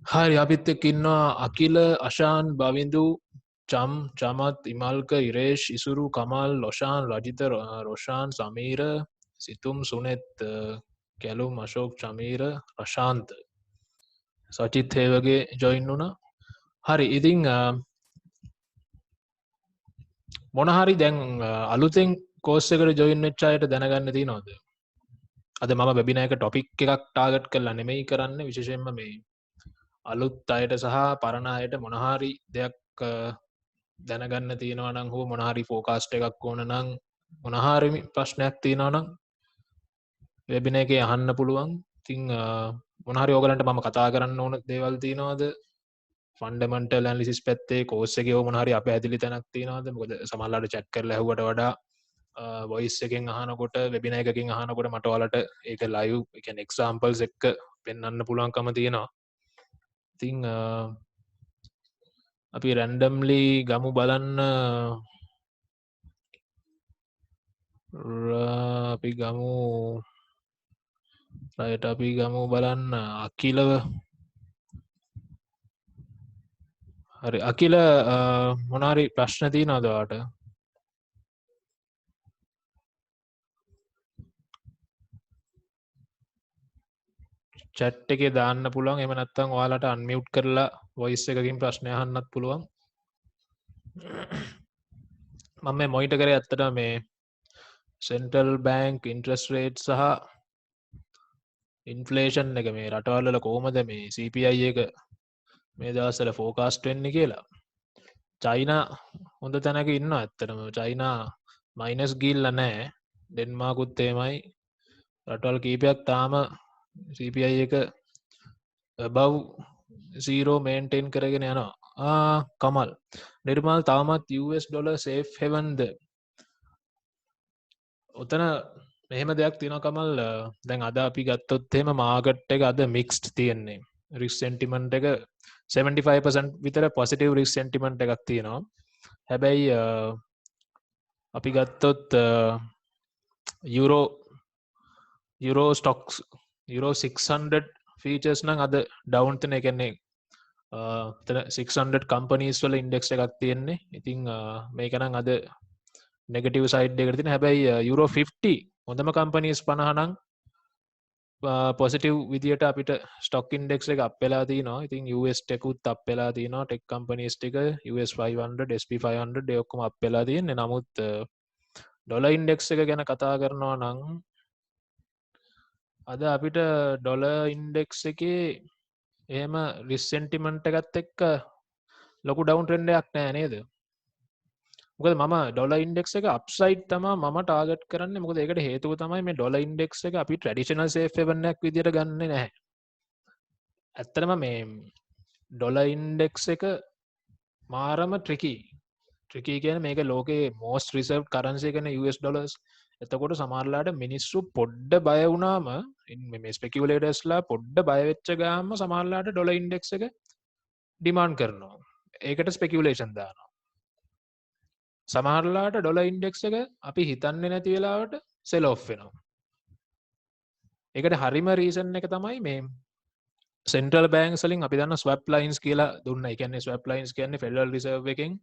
හරි අපිත් එක්ක ඉන්නවා අකිල අශාන් බවිඳු චම් චමත් ඉමල්ක ඉරේෂ් ඉසුරු කමල් ලොෂාන් රජිත රොෂාන් සමීර සිතුම් සුනෙත් කැලුම් අශෝක් චමීර රශාන්ත සචිත් හේවගේ ජොයින් වුණා. හරි ඉතිං මොනහරි දැන් අලුතෙන් කෝස් එකට ජොයින් වෙච්ච අයට දැනගන්න තියෙනවද? අද මම වෙබිනාර් එක ටොපික් එකක් ටාගට් කරලා නෙමෙයි කරන්නේ, විශේෂයෙන්ම මේ අලුත් අයට සහ පරණ අයට මොනහරි දෙයක් දැනගන්න තියෙනවා නම් හෝ මොනහරි ෆෝකාස්ට් එකක් ඕන නම් මොනහරි ප්‍රශ්නයක් තියෙනවා නම් වෙබිනාර් එකේ අහන්න පුළුවන්. ඉතින් මොනහරි ඕගලන්ට මම කතා කරන්න ඕන දේවල් තියෙනවද? ෆන්ඩමෙන්ටල් ඇනලිසිස් පැත්තේ කෝස් එකේ මොනහරි අපැහැදිලි තැනක් තියෙනවද? මොකද සමහරවිට chat කරලා ඇහුවට වඩා වොයිස් එකෙන් අහනකොට වෙබිනාර් එකකින් අහනකොට මට ඔයාලට ඒක ලයිව් ඒ කියන්නේ එක්සැම්පල්ස් එක්ක පෙන්වන්න පුළුවන්කම තියෙනවා. ඉතින් අපි රැන්ඩම්ලි ගමු බලන්න අපි ගමු රයිට් අපි ගමු බලන්න අකිලව. හරි අකිල මොනහරි ප්‍රශ්න තියෙනවද ඔයාලට? chat එකේ දාන්න පුළුවන්. එහෙම නැත්නම් ඔයාලට unmute කරලා voice එකකින් ප්‍රශ්න අහන්නත් පුළුවන්. මම මේ මොනිටර් කරේ ඇත්තටම මේ central bank interest rate සහ inflation එක මේ රටවල් වල කොහොමද මේ CPI එක මේ දවස්වල forecast වෙන්නේ කියලා. චයිනා හොඳ තැනක ඉන්නවා ඇත්තටම. චයිනා මයිනස් ගිහිල්ලා නැහැ. ඩෙන්මාර්කුත් එහෙමයි. රටවල් කීපයක් තාම CPI එක above 0 maintain කරගෙන යනවා. කමල් නිර්මල් තාමත් US ඩොලර් safe havenද? ඔතන මෙහෙම දෙයක් තියෙනවා කමල්. දැන් අද අපි ගත්තොත් එහෙම මාකට් එක අද මික්ස්ඩ් තියෙන්නේ. risk sentiment එක 75% විතර positive risk sentiment එකක් තියෙනවා. හැබැයි අපි ගත්තොත් euro stocks euro 600 features නම් අද down තියෙන. ඒ කියන්නේ එතන 600 companies වල index එකක් තියෙන්නේ. ඉතින් මේක නම් අද negative side එකකට තියෙන. හැබැයි euro 50 හොඳම companies 50 නම් positive විදියට අපිට stock index එක up වෙලා තිනවා. ඉතින් US tech උත් up වෙලා තිනවා. tech companies ටික US 500 SP 500 ඒ ඔක්කොම up වෙලා තියෙන්නේ. නමුත් dollar index එක ගැන කතා කරනවා නම් අද අපිට dollar index එකේ එහෙම risk sentiment එකත් එක්ක ලොකු down trend එකක් නැහැ නේද? මොකද මම ඩොලර් ඉන්ඩෙක්ස් එක අප්සයිඩ් තමයි මම ටාගට් කරන්නේ. මොකද ඒකට හේතුව තමයි මේ ඩොලර් ඉන්ඩෙක්ස් එක අපි ට්‍රැඩිෂනල් සේෆ් හෙවන් එකක් විදියට ගන්නෙ නැහැ. ඇත්තටම මේ ඩොලර් ඉන්ඩෙක්ස් එක මාරම ට්‍රිකි. ට්‍රිකි කියන්නේ මේක ලෝකේ most reserved currency එකනේ US dollars. එතකොට සමහරලාට මිනිස්සු පොඩ්ඩ බය වුණාම මේ ස්පෙකියුලේටර්ස්ලා පොඩ්ඩ බය වෙච්ච ගාම සමහරලාට ඩොලර් ඉන්ඩෙක්ස් එක ඩිමාන්ඩ් කරනවා. ඒකට ස්පෙකියුලේෂන් දානවා. සමහරලාට ඩොලර් ඉන්ඩෙක්ස් එක අපි හිතන්නේ නැති වෙලාවට සෙල් ඔෆ් වෙනවා. ඒකට හරිම රීසන් එක තමයි මේ සෙන්ට්‍රල් බැංක්ස් වලින් අපි දන්න ස්වැප් ලයින්ස් කියලා දුන්නා. ඒ කියන්නේ ස්වැප් ලයින්ස් කියන්නේ ෆෙඩරල් රිසර්ව් එකෙන්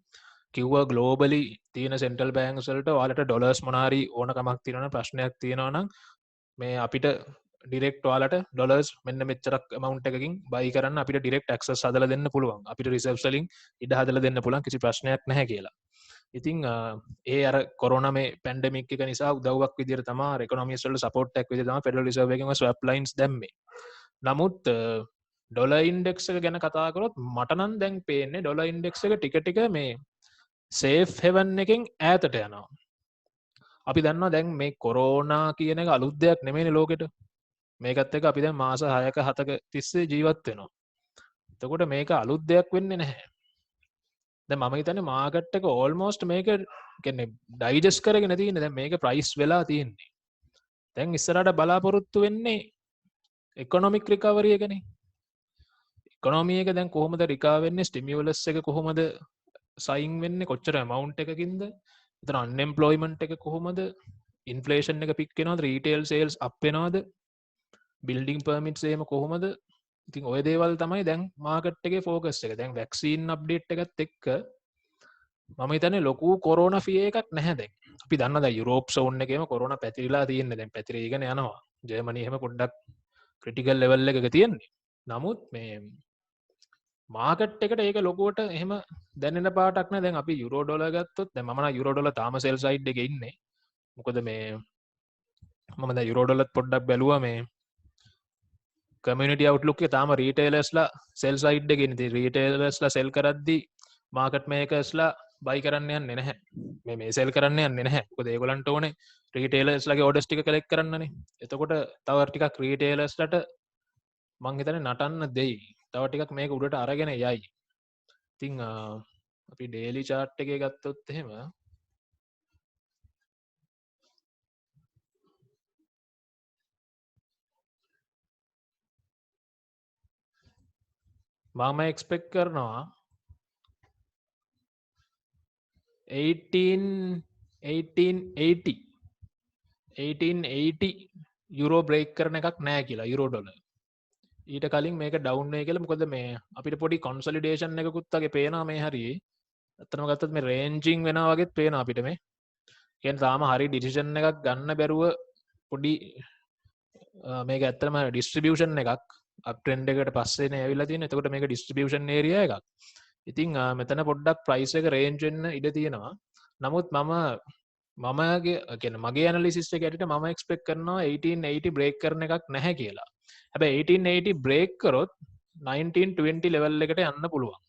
කිව්වා ග්ලෝබලි තියෙන සෙන්ට්‍රල් බැංක්ස් වලට ඔයාලට ඩොලර්ස් මොනාරි ඕනකමක් තියෙනවා නම් ප්‍රශ්නයක් තියෙනවා නම් මේ අපිට ඩිරෙක්ට් ඔයාලට ඩොලර්ස් මෙන්න මෙච්චරක් amount එකකින් buy කරන්න අපිට ඩිරෙක්ට් access හදලා දෙන්න පුළුවන්. අපිට රිසර්ව්ස් වලින් ඉඩ හදලා දෙන්න පුළුවන් කිසි ප්‍රශ්නයක් නැහැ කියලා. ඉතින් ඒ අර කොරෝනා මේ පැන්ඩමික් එක නිසා උදව්වක් විදිහට තමයි ඉකොනොමිස් වලට සපෝට් එකක් විදිහට තමයි ෆෙඩරල් රිසර්ව් එකෙන් ස්වැප් ලයින්ස් දැම්මේ. නමුත් ඩොලර් ඉන්ඩෙක්ස් එක ගැන කතා කරොත් මට නම් දැන් පේන්නේ ඩොලර් ඉන්ඩෙක්ස් එක ටික ටික මේ සේෆ් හෙවන් එකෙන් ඈතට යනවා. අපි දන්නවා දැන් මේ කොරෝනා කියන එක අලුත් දෙයක් නෙමෙයිනේ ලෝකෙට. මේකත් එක්ක අපි දැන් මාස 6ක 7ක තිස්සේ ජීවත් වෙනවා. එතකොට මේක අලුත් දෙයක් වෙන්නේ නැහැ. දැන් මම හිතන්නේ මාකට් එක ඕල්මෝස්ට් මේක කියන්නේ ඩයිජෙස්ට් කරගෙන තියෙන්නේ. දැන් මේක ප්‍රයිස් වෙලා තියෙන්නේ. දැන් ඉස්සරහට බලාපොරොත්තු වෙන්නේ ඉකොනොමික් රිකවරි එකනේ. ඉකොනොමි එක දැන් කොහොමද රිකවර් වෙන්නේ? ස්ටිමියුලස් එක කොහොමද සයින් වෙන්නේ? කොච්චර amount එකකින්ද? එතන අන්එම්ප්ලොයිමන්ට් එක කොහොමද? ඉන්ෆ්ලේෂන් එක පික් වෙනවද? රීටේල් සේල්ස් අප් වෙනවද? බිල්ඩින් පර්මිට්ස් එහෙම කොහොමද? ඉතින් ඔය දේවල් තමයි දැන් මාකට් එකේ ෆෝකස් එක. දැන් වැක්සින් අප්ඩේට් එකත් එක්ක මම හිතන්නේ ලොකු කොරෝනා ෆියර් එකක් නැහැ දැන්. අපි දන්නවා දැන් යුරෝප් සෝන් එකේම කොරෝනා පැතිරිලා තියෙන්නේ. දැන් පැතිරීගෙන යනවා. ජර්මනි එහෙම පොඩ්ඩක් ක්‍රිටිකල් ලෙවල් එකක තියෙන්නේ. නමුත් මේ මාකට් එකට ඒක ලොකුවට එහෙම දැනෙන පාටක් නෑ. දැන් අපි යුරෝ ඩොලර් ගත්තොත් දැන් මම නම් යුරෝ ඩොලර් තාම සෙල් සයිඩ් එකේ ඉන්නේ. මොකද මේ මම දැන් යුරෝ ඩොලර් පොඩ්ඩක් බැලුවා මේ කමියුනිටි අවුට්ලුක් එකේ තාම රීටේලර්ස්ලා සෙල් සයිඩ් එකේ ඉන්නේ. රීටේලර්ස්ලා සෙල් කරද්දි මාකට් මේකර්ස්ලා බයි කරන්න යන්නේ නැහැ. මේ සෙල් කරන්න යන්නේ නැහැ. මොකද ඒගොල්ලන්ට ඕනේ රීටේලර්ස්ලාගේ ඕඩර්ස් ටික කලෙක්ට් කරන්නනේ. එතකොට තව ටිකක් රීටේලර්ස්ලාට මං හිතන්නේ නටන්න දෙයි. තව ටිකක් මේක උඩට අරගෙන යයි. ඉතින් අපි ඩේලි චාර්ට් එකේ ගත්තොත් එහෙම මම එක්ස්පෙක්ට් කරනවා 1880 යුරෝ බ්‍රේක් කරන එකක් නෑ කියලා යුරෝ ඩොලර්. ඊට කලින් මේක ඩවුන් වෙයි කියලා. මොකද මේ අපිට පොඩි කොන්සොලිඩේෂන් එකකුත් වගේ පේනවා මේ හරියේ. ඇත්තටම ගත්තොත් මේ රේන්ජින් වෙනවා වගේත් පේනවා අපිට මේ. කියන්නේ තාම හරි ඩිසිෂන් එකක් ගන්න බැරුව පොඩි මේක ඇත්තටම ඩිස්ට්‍රිබියුෂන් එකක් අප් ට්‍රෙන්ඩ් එකට පස්සේනේ ඇවිල්ලා තියෙන්නේ. එතකොට මේක ඩිස්ට්‍රිබියුෂන් ඒරියා එකක්. ඉතින් මෙතන පොඩ්ඩක් ප්‍රයිස් එක රේන්ජ් වෙන්න ඉඩ තියෙනවා. නමුත් මගේ ඇනලිසිස් එක ඇටියට මම එක්ස්පෙක්ට් කරනවා 1880 බ්‍රේක් කරන එකක් නැහැ කියලා. හැබැයි 1880 බ්‍රේක් කරොත් 1920 ලෙවල් එකට යන්න පුළුවන්.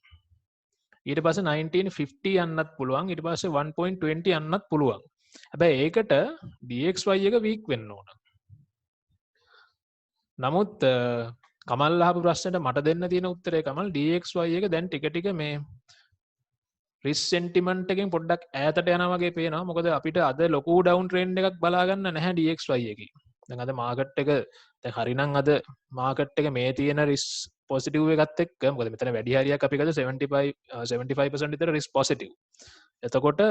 ඊට පස්සේ 1950 යන්නත් පුළුවන්. ඊට පස්සේ 1.20 යන්නත් පුළුවන්. හැබැයි ඒකට DXY එක වීක් වෙන්න ඕන. නමුත් කමල් අහපු ප්‍රශ්නෙට මට දෙන්න තියෙන උත්තරේ කමල් DXY එක දැන් ටික ටික මේ රිස්ක් සෙන්ටිමන්ට් එකෙන් පොඩ්ඩක් ඈතට යනවා වගේ පේනවා. මොකද අපිට අද ලොකු ඩවුන් ට්‍රෙන්ඩ් එකක් බලා ගන්න නැහැ DXY එකේ. දැන් අද මාකට් එක දැන් හරිනම් අද මාකට් එක මේ තියෙන රිස්ක් පොසිටිව් එකත් එක්ක මොකද මෙතන වැඩි හරියක් අපි ගත්ත 75% විතර රිස්ක් පොසිටිව්. එතකොට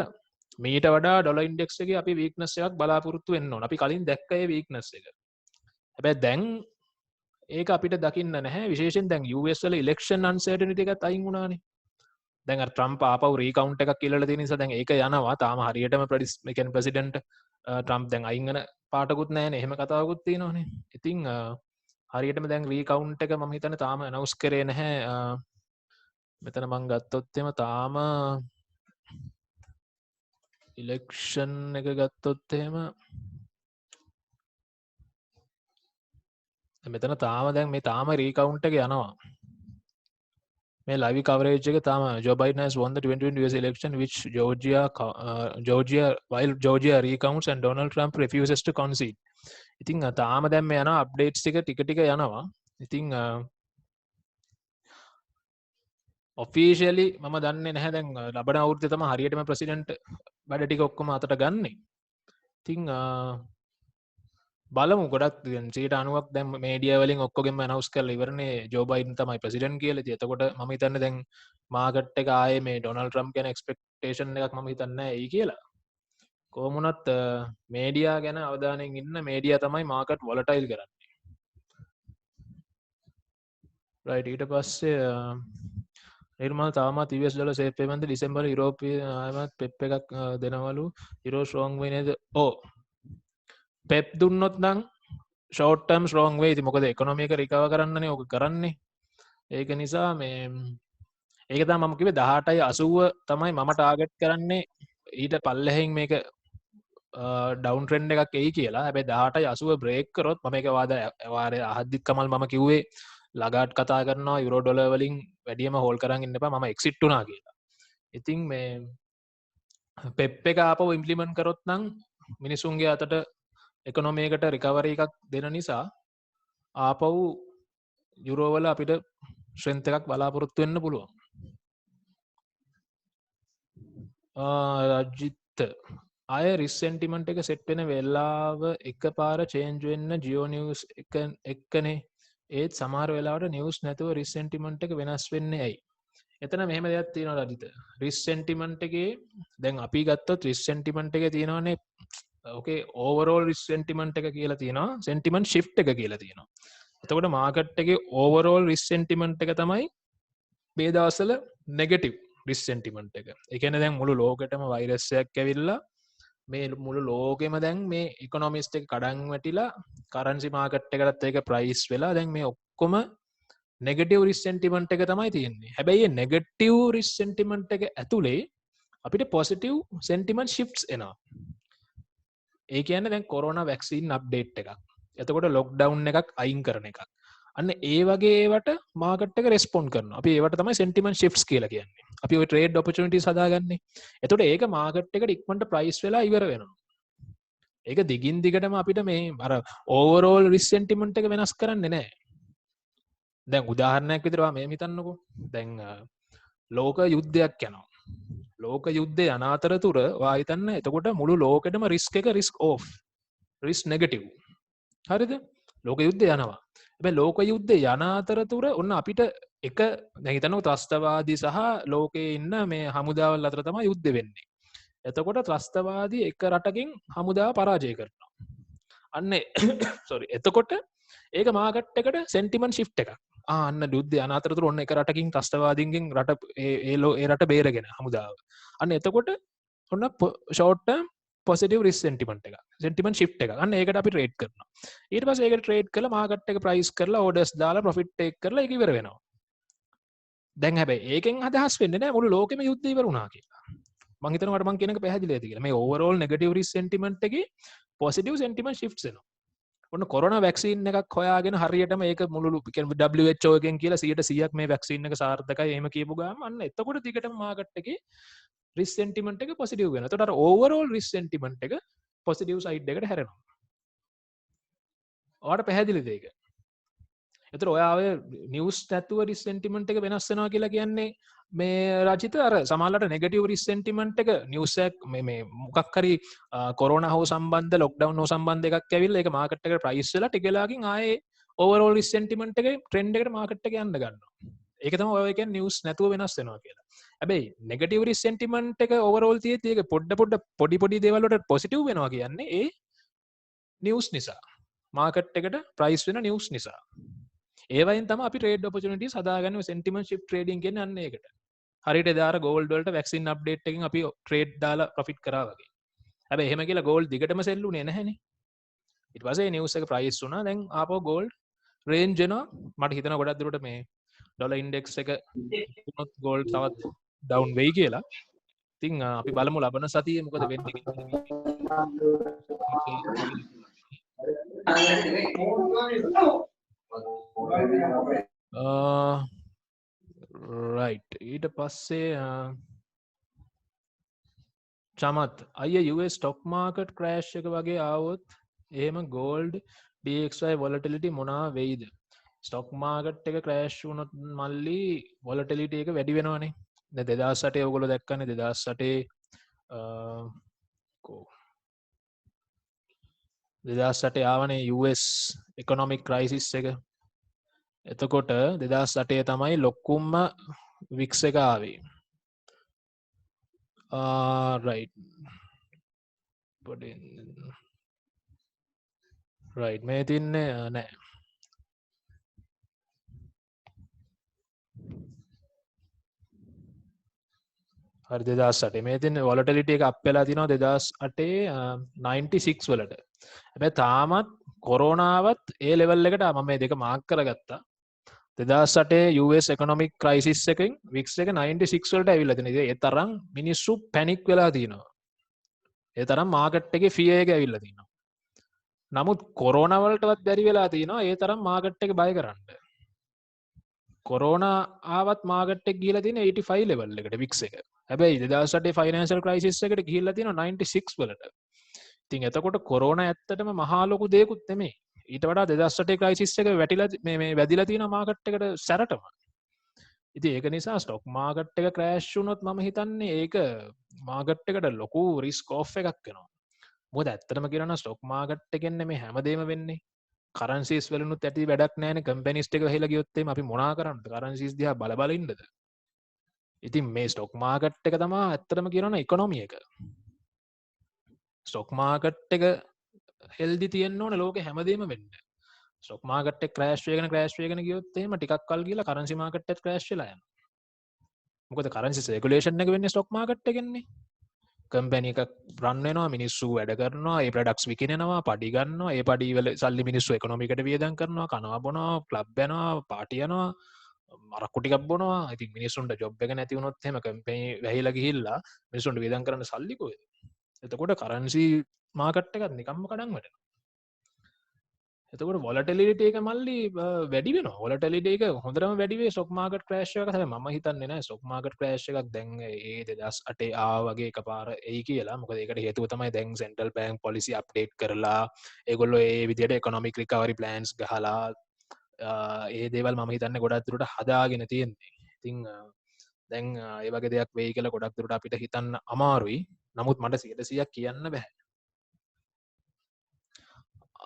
මීට වඩා ඩොලර් ඉන්ඩෙක්ස් එකේ අපි වීක්නස් එකක් බලාපොරොත්තු වෙන්න ඕන. අපි කලින් දැක්ක ඒ වීක්නස් එක. හැබැයි දැන් ඒක අපිට දකින්න නැහැ. විශේෂයෙන් දැන් US වල ඉලෙක්ෂන් අන්සර්ටනිටි එකත් අයින් වුණානේ. දැන් අර ට්‍රම්ප් ආපහු රීකවුන්ට් එකක් කියලා තියෙන නිසා දැන් ඒක යනවා. තාම හරියටම ප්‍රෙසිඩන්ට් ට්‍රම්ප් දැන් අයින් වෙන පාටකුත් නැහැනේ. එහෙම කතාවකුත් තියෙනවානේ. ඉතින් හරියටම දැන් රීකවුන්ට් එක මම හිතන්නේ තාම ඇනවුස් කරේ නැහැ. මෙතන මම ගත්තොත් එම තාම ඉලෙක්ෂන් එක ගත්තොත් එහෙම මෙතන තාම දැන් මේ තාම රීකවුන්ට් එක යනවා. මේ live coverage එක තාම Joe Biden has won the 2020 US election which while Georgia recounts and Donald Trump refuses to concede. ඉතින් තාම දැන් මේ යනවා අප්ඩේට්ස් ටික යනවා. ඉතින් ඔෆිෂියලි මම දන්නේ නැහැ දැන් ලබන අවුරුද්දේ තමයි හරියටම ප්‍රෙසිඩන්ට් වැඩ ටික ඔක්කොම අතට ගන්නෙ. ඉතින් බලමු ගොඩක් 90ක් දැන් මීඩියා වලින් ඔක්කොගෙම අනවුස් කරලා ඉවරනේ ජෝ බයිඩන් තමයි ප්‍රෙසිඩන්ට් කියලා. ඉතින් එතකොට මම හිතන්නේ දැන් මාකට් එක ආයේ මේ ඩොනල්ඩ් ට්‍රම්ප් ගැන එක්ස්පෙක්ටේෂන් එකක් මම හිතන්නේ නැහැ එයි කියලා. කොහොම වුණත් මීඩියා ගැන අවධානයෙන් ඉන්න මීඩියා තමයි මාකට් වොලටයිල් කරන්නේ. රයිට් ඊට පස්සේ නිර්මල් තාමත් US ඩොලර් සේෆ් වෙනද ඩිසෙම්බර් යුරෝපීය ආයමත් පෙප් එකක් දෙනවලු යුරෝ ස්ට්‍රෝං වෙයි නේද? ඔව් පෙප් දුන්නොත් නම් ෂෝට් ටර්ම් ස්ට්‍රෝං වෙයි. ඉතින් මොකද ඉකොනොමි එක රිකවර් කරන්නනේ ඔක කරන්නේ. ඒක නිසා මේ ඒක තමයි මම කිව්වේ 18.80 තමයි මම ටාගට් කරන්නේ. ඊට පල්ලෙහින් මේක ඩවුන් ට්‍රෙන්ඩ් එකක් එයි කියලා. හැබැයි 18.80 බ්‍රේක් කරොත් මම ඒක වාරේ අහද්දිත් කමල් මම කිව්වේ ලගාට් කතා කරනවා යුරෝ ඩොලර් වලින් වැඩියම හෝල් කරන් ඉන්න එපා මම එක්සිට් වුණා කියලා. ඉතින් මේ පෙප් එක ආපහු ඉම්ප්ලිමන්ට් කරොත් නම් මිනිසුන්ගේ අතට එකොනොමි එකට රිකවරි එකක් දෙන නිසා ආපහු යුරෝ වල අපිට ස්ට්‍රෙන්ත් එකක් බලාපොරොත්තු වෙන්න පුළුවන්. රජිත් අය රිස් සෙන්ටිමන්ට් එක සෙට් වෙන වෙලාව එකපාර චේන්ජ් වෙන්න ජියෝ නිවුස් එක්කනේ. ඒත් සමහර වෙලාවට නිවුස් නැතුව රිස් සෙන්ටිමන්ට් එක වෙනස් වෙන්නේ ඇයි? එතන මෙහෙම දෙයක් තියෙනවා රජිත. රිස් සෙන්ටිමන්ට් එකේ දැන් අපි ගත්තොත් රිස් සෙන්ටිමන්ට් එකේ තියෙනවානේ ඕකේ ඕවරෝල් රිස් සෙන්ටිමන්ට් එක කියලා තියෙනවා. සෙන්ටිමන්ට් ෂිෆ්ට් එක කියලා තියෙනවා. එතකොට මාකට් එකේ ඕවරෝල් රිස්ක් සෙන්ටිමන්ට් එක තමයි මේ දවස්වල නෙගටිව් රිස්ක් සෙන්ටිමන්ට් එක. ඒ කියන්නේ දැන් මුළු ලෝකෙටම වෛරස් එකක් ඇවිල්ලා මේ මුළු ලෝකෙම දැන් මේ ඉකොනොමිස්ට් එක කඩන් වැටිලා කරන්සි මාකට් එකටත් ඒක ප්‍රයිස් වෙලා දැන් මේ ඔක්කොම නෙගටිව් රිස්ක් සෙන්ටිමන්ට් එක තමයි තියෙන්නේ. හැබැයි මේ නෙගටිව් රිස්ක් සෙන්ටිමන්ට් එක ඇතුලේ අපිට පොසිටිව් සෙන්ටිමන්ට් ෂිෆ්ට්ස් එනවා. ඒ කියන්නේ දැන් කොරෝනා වැක්සින් අප්ඩේට් එකක්. එතකොට ලොක්ඩවුන් එකක් අයින් කරන එකක්. අන්න ඒ වගේ ඒවට මාකට් එක රෙස්පොන්ඩ් කරනවා. අපි ඒවට තමයි සෙන්ටිමන්ට් ෂිෆ්ට්ස් කියලා කියන්නේ. අපි ওই ට්‍රේඩ් ඔපචුනිටිස් හදාගන්නේ. එතකොට ඒක මාකට් එකට ඉක්මනට ප්‍රයිස් වෙලා ඉවර වෙනවා. ඒක දිගින් දිගටම අපිට මේ අර ඕවරෝල් රිස්ක් සෙන්ටිමන්ට් එක වෙනස් කරන්නේ නැහැ. දැන් උදාහරණයක් විදිහට මේ හිතන්නකෝ. දැන් ලෝක යුද්ධයක් යනවා. ලෝක යුද්ධය යන අතරතුර ඔයා හිතන්න එතකොට මුළු ලෝකෙටම රිස්ක් එක රිස්ක් ඕෆ්. Risk negative. හරිද? ලෝක යුද්ධය යනවා. හැබැයි ලෝක යුද්ධය යන අතරතුර ඔන්න අපිට එක දැන් හිතන්නකෝ ත්‍රස්තවාදී සහ ලෝකේ ඉන්න මේ හමුදාවල් අතර තමයි යුද්ධ වෙන්නේ. එතකොට ත්‍රස්තවාදී එක රටකින් හමුදාව පරාජය කරනවා. අන්න සෝරි. එතකොට ඒක මාකට් එකට සෙන්ටිමන්ට් ෂිෆ්ට් එකක්. අන්න යුද්ධය යන අතරතුර ඔන්න එක රටකින් ත්‍රස්තවාදීන්ගෙන් රට ඒ රට බේරගෙන හමුදාව. අන්න එතකොට ඔන්න short term positive risk sentiment එක. සෙන්ටිමන්ට් ෂිෆ්ට් එක. අන්න ඒකට අපි ට්‍රේඩ් කරනවා. ඊට පස්සේ ඒකට ට්‍රේඩ් කරලා මාකට් එක ප්‍රයිස් කරලා ඕඩර්ස් දාලා ප්‍රොෆිට් ටේක් කරලා ඒක ඉවර වෙනවා. දැන් හැබැයි ඒකෙන් අදහස් වෙන්නේ නැහැ මුළු ලෝකෙම යුද්ධය ඉවර වුණා කියලා. මං හිතනවා මට මං කියන එක පැහැදිලි ඇති කියලා. මේ ඕවරෝල් නෙගටිව් රිස්ක් සෙන්ටිමන්ට් එකේ පොසිටිව් සෙන්ටිමන්ට් ෂිෆ්ට්ස් එනවා. ඔන්න කොරෝනා වැක්සින් එකක් හොයාගෙන හරියටම ඒක මුළු WHO එකෙන් කියලා 100% මේ වැක්සින් එක සාර්ථකයි එහෙම කියපු ගාම අන්න එතකොට දිගටම මාකට් එකේ රිස්ක් සෙන්ටිමන්ට් එක පොසිටිව් වෙනවා. එතකොට අර ඕවරෝල් රිස්ක් සෙන්ටිමන්ට් එක පොසිටිව් සයිඩ් එකට හැරෙනවා. ඔයාලට පැහැදිලිද ඒක? එතකොට ඔයා ඔය නිවුස් නැතුව රිස්ක් සෙන්ටිමන්ට් එක වෙනස් වෙනවා කියලා කියන්නේ මේ රචිත අර සමහරවිට නෙගටිව් රිස්ක් සෙන්ටිමන්ට් එක නිවුස් එක මේ මොකක් හරි කොරෝනා හෝ සම්බන්ධ ලොක්ඩවුන් හෝ සම්බන්ධ එකක් ඇවිල්ලා ඒක මාකට් එකට ප්‍රයිස් වෙලා ටික වෙලාවකින් ආයේ ඕවරෝල් රිස්ක් සෙන්ටිමන්ට් එකේ ට්‍රෙන්ඩ් එකට මාකට් එක යන්න ගන්නවා. ඒක තමයි ඔය කියන්නේ නිවුස් නැතුව වෙනස් වෙනවා කියලා. හැබැයි නෙගටිව් රිස්ක් සෙන්ටිමන්ට් එක ඕවරෝල් තියෙද්දි ඒක පොඩි දේවල් වලට පොසිටිව් වෙනවා කියන්නේ ඒ නිවුස් නිසා. මාකට් එකට ප්‍රයිස් වෙන නිවුස් නිසා. ඒවයින් තමයි අපි trade opportunities හදාගන්නේ sentiment shift trading කියන්නේ අන්න ඒකට. හරියට එදාර ගෝල්ඩ් වලට වැක්සින් අප්ඩේට් එකකින් අපි ට්‍රේඩ් දාලා ප්‍රොෆිට් කරා වගේ. හැබැයි එහෙම කියලා ගෝල්ඩ් දිගටම සෙල් උනේ නැහැනේ. ඊට පස්සේ නිවුස් එක ප්‍රයිස් වුණා. දැන් ආපහු ගෝල්ඩ් රේන්ජ් වෙනවා. මට හිතෙනවා ගොඩක් දුරට මේ ඩොලර් ඉන්ඩෙක්ස් එක උනොත් ගෝල්ඩ් තවත් ඩවුන් වෙයි කියලා. ඉතින් අපි බලමු ලබන සතියේ මොකද වෙන්නේ කියලා. රයිට් ඊට පස්සේ චමත් අයිය US ස්ටොක් මාකට් ක්‍රෑෂ් එක වගේ ආවොත් එහෙම ගෝල්ඩ් DXY වොලටිලිටි මොනවා වෙයිද? ස්ටොක් මාකට් එක ක්‍රෑෂ් වුණොත් මල්ලි වොලටිලිටි එක වැඩි වෙනවනේ. දැන් 2008 ඔයගොල්ලෝ දැක්කනේ 2008 ආවනේ US economic crisis එක. එතකොට 2008 තමයි ලොකුම්ම වික්ස් එක ආවේ. රයිට් මේ තින්නේ නෑ. හරි 2008 මේ තින්නේ වොලටිලිටි එක අප් වෙලා තිනවා 2008 96 වලට. හැබැයි තාමත් කොරෝනාවත් ඒ ලෙවල් එකට මම මේ දෙක මාක් කරගත්තා. 2008 US economic crisis එකෙන් වික්ස් එක 96 වලට ඇවිල්ලා තියෙනවා. ඒ තරම් මිනිස්සු පැනික් වෙලා තියෙනවා. ඒ තරම් මාකට් එකේ ෆියර් එක ඇවිල්ලා තියෙනවා. නමුත් කොරෝනා වලටවත් බැරි වෙලා තියෙනවා ඒ තරම් මාකට් එක බය කරන්න. කොරෝනා ආවත් මාකට් එක ගිහිලා තියෙන 85 ලෙවල් එකට වික්ස් එක. හැබැයි 2008 ෆයිනෑන්ෂල් ක්‍රයිසිස් එකට ගිහිල්ලා තියෙනවා 96 වලට. ඉතින් එතකොට කොරෝනා ඇත්තටම මහා ලොකු දෙයක්ුත් නෙමෙයි. ඊට වඩා 2008 ක්‍රයිසිස් එක වැටිලා මේ වැදිලා තියෙන මාකට් එකට සැරටම. ඉතින් ඒක නිසා ස්ටොක් මාකට් එක ක්‍රෑෂ් වුණොත් මම හිතන්නේ ඒක මාකට් එකට ලොකු රිස්ක් ඔෆ් එකක් වෙනවා. මොකද ඇත්තටම කියනවා ස්ටොක් මාකට් එකෙන් මේ හැමදේම වෙන්නේ. කරන්සිස් වලිනුත් ඇති වැඩක් නැහැනේ. කම්පැනිස් ටික වෙහිලා ගියොත් එimhe අපි මොනා කරන්නද? කරන්සිස් දිහා බල බල ඉන්නද? ඉතින් මේ ස්ටොක් මාකට් එක තමයි ඇත්තටම කියනවා ඉකොනොමි එක. ස්ටොක් මාකට් එක හෙල්දි තියෙන්න ඕනේ ලෝකේ හැමදේම වෙන්න. ස්ටොක් මාකට් එක ක්‍රෑෂ් වෙගෙන ගියොත් එහෙම ටිකක් කල් ගිහලා කරන්සි මාකට් එකත් ක්‍රෑෂ් වෙලා යනවා. මොකද කරන්සි සර්කියුලේෂන් එක වෙන්නේ ස්ටොක් මාකට් එකෙන්නේ. කම්පැනි එකක් රන් වෙනවා, මිනිස්සු වැඩ කරනවා, ඒ ප්‍රොඩක්ට්ස් විකිනෙනවා, පඩි ගන්නවා, ඒ පඩි වල සල්ලි මිනිස්සු ඉකොනොමි එකට වියදම් කරනවා, කනවා බොනවා, ක්ලබ් යනවා, පාටි යනවා, මරක්කු ටිකක් බොනවා. ඉතින් මිනිස්සුන්ට ජොබ් එක නැති වුණොත් එහෙම කම්පැනි වැහිලා ගිහිල්ලා මිනිස්සුන්ට වියදම් කරන්න සල්ලි කොහෙද? එතකොට කරන්සි මාකට් එකත් නිකම්ම කඩන් වැටෙනවා. එතකොට volatility එක මල්ලි වැඩි වෙනවා. volatility එක හොඳටම වැඩි වෙයි stock market crash එකක. හැබැයි මම හිතන්නේ නැහැ stock market crash එකක් දැන් ඒ 2008 ආවා වගේ එකපාර එයි කියලා. මොකද ඒකට හේතුව තමයි දැන් central bank policy update කරලා ඒගොල්ලෝ ඒ විදිහට economic recovery plans ගහලා ඒ දේවල් මම හිතන්නේ ගොඩක් දුරට හදාගෙන තියෙන්නේ. ඉතින් දැන් ඒ වගේ දෙයක් වෙයි කියලා ගොඩක් දුරට අපිට හිතන්න අමාරුයි. නමුත් මට 100%ක් කියන්න බෑ.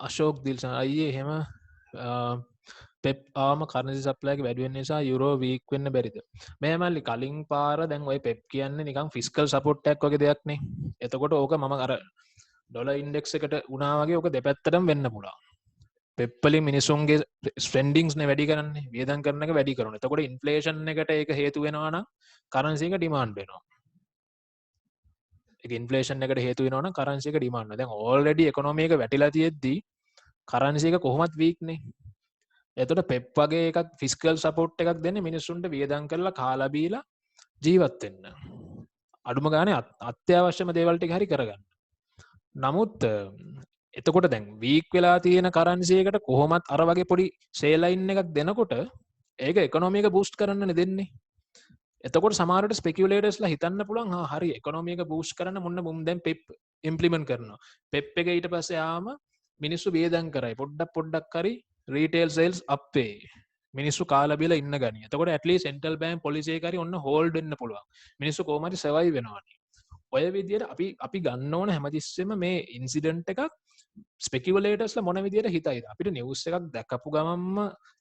අශෝක් දිල්ෂන් අයියේ එහෙම පෙප් ආම කරන්සි සප්ලයි එක වැඩි වෙන නිසා යුරෝ වීක් වෙන්න බැරිද? මේ මල්ලි කලින් පාර දැන් ඔය පෙප් කියන්නේ නිකන් ෆිස්කල් සපෝට් එකක් වගේ දෙයක් නේ. එතකොට ඕක මම අර ඩොලර් ඉන්ඩෙක්ස් එකට වුණා වගේ ඕක දෙපැත්තටම වෙන්න පුළුවන්. පෙප් වලින් මිනිසුන්ගේ ස්පෙන්ඩින්ග්ස් නේ වැඩි කරන්නේ, වියදම් කරන එක වැඩි කරනවා. එතකොට ඉන්ෆ්ලේෂන් එකට ඒක හේතු වෙනවා නම් කරන්සි එක ඩිමාන්ඩ් වෙනවා. ඉන්ෆ්ලේෂන් එකට හේතු වෙනවා නම් කරන්සි එක ඩිමාන්ඩ් වෙනවා. දැන් ඕල්රෙඩි ඉකොනොමි එක වැටිලා තියෙද්දි කරන්සි එක කොහොමත් වීක් නේ. එතකොට පෙප් වගේ එකක් ෆිස්කල් සපෝට් එකක් දෙන්නේ මිනිස්සුන්ට වියදම් කරලා කාලා බීලා ජීවත් වෙන්න. අඩුම ගානේ අත්‍යවශ්‍යම දේවල් ටික හරි කරගන්න. නමුත් එතකොට දැන් වීක් වෙලා තියෙන කරන්සි එකට කොහොමත් අර වගේ පොඩි සේල් ලයින් එකක් දෙනකොට ඒක ඉකොනොමි එක බූස්ට් කරන්නනේ දෙන්නේ. එතකොට සමහරට ස්පෙකියුලේටර්ස්ලා හිතන්න පුළුවන් හරි ඉකොනොමි එක බූස්ට් කරන්න මොන්න මුම් දැන් පෙප් ඉම්ප්ලිමන්ට් කරනවා. පෙප් එක ඊට පස්සේ ආම මිනිස්සු වියදම් කරයි. පොඩ්ඩක් හරි රීටේල් සේල්ස් අප් වෙයි. මිනිස්සු කාලා බීලා ඉන්න ගනි. එතකොට ඇට්ලීස්ට් සෙන්ට්‍රල් බැංක් පොලිසි එක හරි ඔන්න හෝල්ඩ් වෙන්න පුළුවන්. මිනිස්සු කොහොම හරි සර්වයිව් වෙනවානේ. ඔය විදිහට අපි ගන්න ඕන හැමතිස්සෙම මේ ඉන්සිඩන්ට් එකක් ස්පෙකියුලේටර්ස්ලා මොන විදිහට හිතයිද? අපිට නිවුස් එකක් දැකපු ගමන්ම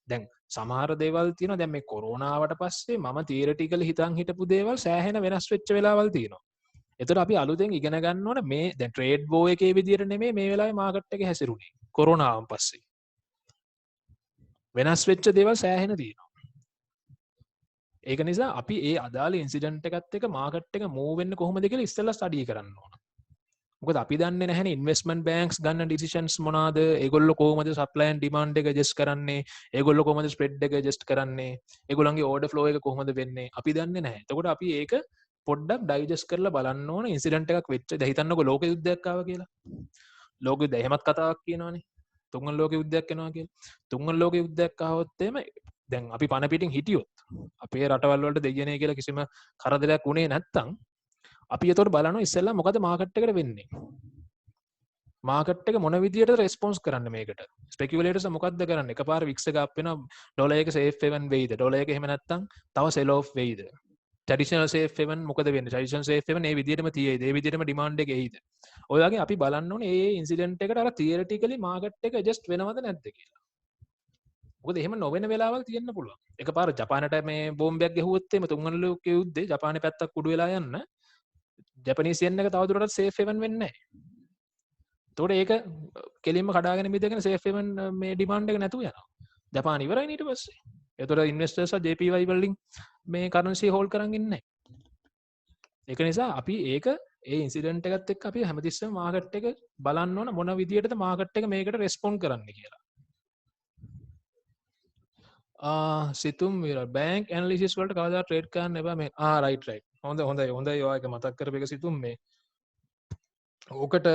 දැන් සමහර දේවල් තියෙනවා. දැන් මේ කොරෝනාවට පස්සේ මම තියරිටිකලි හිතන් හිටපු දේවල් සෑහෙන වෙනස් වෙච්ච වෙලාවල් තියෙනවා. එතකොට අපි අලුතෙන් ඉගෙන ගන්න ඕන මේ දැන් ට්‍රේඩ් බෝ එකේ විදිහට නෙමෙයි මේ වෙලාවේ මාකට් එක හැසිරුනේ. කොරෝනාවන් පස්සේ වෙනස් වෙච්ච දේවල් සෑහෙන තියෙනවා. ඒක නිසා අපි ඒ අදාළ ඉන්සිඩන්ට් එකත් එක්ක මාකට් එක මූව් වෙන්නේ කොහොමද කියලා ඉස්සෙල්ලා ස්ටඩි කරන්න ඕන. මොකද අපි දන්නේ නැහැනේ ඉන්වෙස්ට්මන්ට් බැංක්ස් ගන්න ඩිසිෂන්ස් මොනවාද? ඒගොල්ලෝ කොහොමද සප්ලයි ඇන්ඩ් ඩිමාන්ඩ් එක ඇඩ්ජස්ට් කරන්නේ? ඒගොල්ලෝ කොහොමද ස්ප්‍රෙඩ් එක ඇඩ්ජස්ට් කරන්නේ? ඒගොල්ලන්ගේ ඕඩර් ෆ්ලෝ එක කොහොමද වෙන්නේ? අපි දන්නේ නැහැ. එතකොට අපි ඒක පොඩ්ඩක් ඩයිජෙස්ට් කරලා බලන්න ඕන. ඉන්සිඩන්ට් එකක් වෙච්ච දැන් හිතන්නකෝ ලෝක යුද්ධයක් ආවා කියලා. ලෝක යුද්ධ එහෙමත් කතාවක් කියනවනේ. තුන්වන ලෝක යුද්ධයක් එනවා කියලා. තුන්වන ලෝක යුද්ධයක් ආවොත් එහෙම දැන් අපි පණ පිටින් හිටියොත් අපේ රටවල් වලට දෙයනේ කියලා කිසිම කරදරයක් උනේ නැත්තම් අපි එතකොට බලනවා ඉස්සෙල්ලා මොකද මාකට් එකට වෙන්නේ. මාකට් එක මොන විදියට රෙස්පොන්ස් කරන්න මේකට. ස්පෙකියුලේටර්ස් මොකද්ද කරන්නේ? එකපාර වික්ස් එක අප් වෙනවා ඩොලර් එක සේෆ් හෙවන් වෙයිද? ඩොලර් එක එහෙම නැත්තම් තව සෙල් ඔෆ් වෙයිද? ට්‍රැඩිෂනල් සේෆ් හෙවන් මොකද වෙන්නේ? ට්‍රැඩිෂනල් සේෆ් හෙවන් මේ විදියටම තියෙයිද? ඒ විදියටම ඩිමාන්ඩ් එක එයිද? ඔය වගේ අපි බලන්න ඕනේ මේ ඉන්සිඩන්ට් එකට අර තියරිටිකලි මාකට් එක ඇඩ්ජස්ට් වෙනවද නැද්ද කියලා. මොකද එහෙම නොවෙන වෙලාවල් තියෙන්න පුළුවන්. එකපාර ජපානට මේ බෝම්බයක් ගැහුවොත් එimhe තුන්වන ලෝක යුද්ධේ ජපානයේ පැත්තක් කුඩු වෙලා යන්න ජපනීස් යෙන් එක තවදුරටත් සේෆ් හෙවන් වෙන්නේ නැහැ. ඒක කෙලින්ම කඩාගෙන මිදගෙන සේෆ් හෙවන් මේ ඩිමාන්ඩ් එක නැතුව යනවා. ජපාන ඉවරයි ඊට පස්සේ. ඒතකොට ඉන්වෙස්ටර්ස්ලා JPY වලින් මේ කරන්සි හෝල්ඩ් කරන් ඉන්නේ. ඒක නිසා අපි ඒක ඒ ඉන්සිඩන්ට් එකත් එක්ක අපි හැමතිස්සෙම මාකට් එක බලන්න ඕන මොන විදියටද මාකට් එක මේකට රෙස්පොන්ඩ් කරන්න කියලා. සිතුම් බැංක් ඇනලිසිස් වලට කවදා ට්‍රේඩ් කරන්න එපා මේ රයිට් හොඳයි ඔය එක මතක් කරපු එක සිතුම් මේ ඕකට